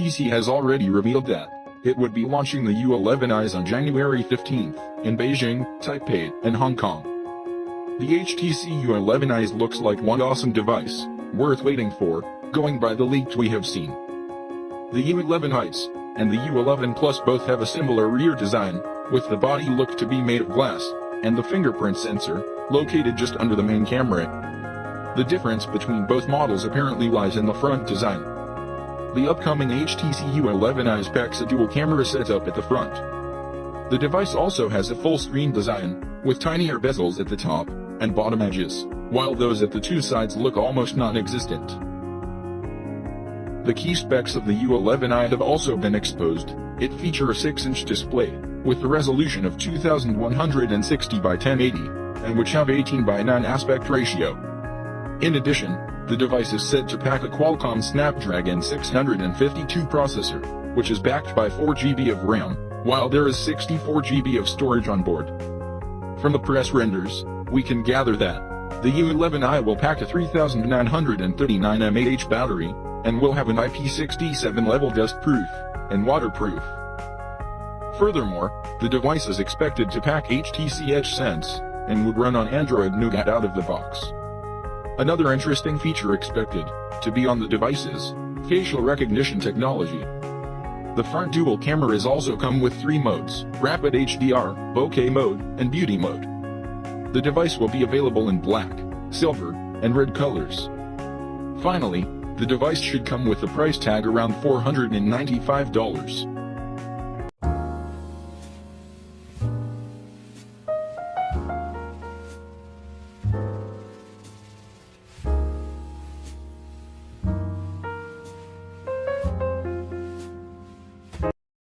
HTC has already revealed that it would be launching the U11Is on January 15th in Beijing, Taipei, and Hong Kong. The HTC U11Is looks like one awesome device, worth waiting for, going by the leaks we have seen. The U11Is and the U11 Plus both have a similar rear design, with the body looked to be made of glass, and the fingerprint sensor, located just under the main camera. The difference between both models apparently lies in the front design. The upcoming HTC U11Is packs a dual camera setup at the front. The device also has a full-screen design, with tinier bezels at the top and bottom edges, while those at the two sides look almost non-existent. The key specs of the U11i have also been exposed. It features a 6-inch display, with a resolution of 2160 by 1080, and which have 18 by 9 aspect ratio. In addition, the device is said to pack a Qualcomm Snapdragon 652 processor, which is backed by 4 GB of RAM, while there is 64 GB of storage on board. From the press renders, we can gather that the U11i will pack a 3939 mAh battery, and will have an IP67 level dust-proof and waterproof. Furthermore, the device is expected to pack HTC Edge Sense, and would run on Android Nougat out of the box. Another interesting feature expected to be on the device is facial recognition technology. The front dual camera is also come with 3 modes: Rapid HDR, Bokeh mode, and Beauty mode. The device will be available in black, silver, and red colors. Finally, the device should come with a price tag around $495.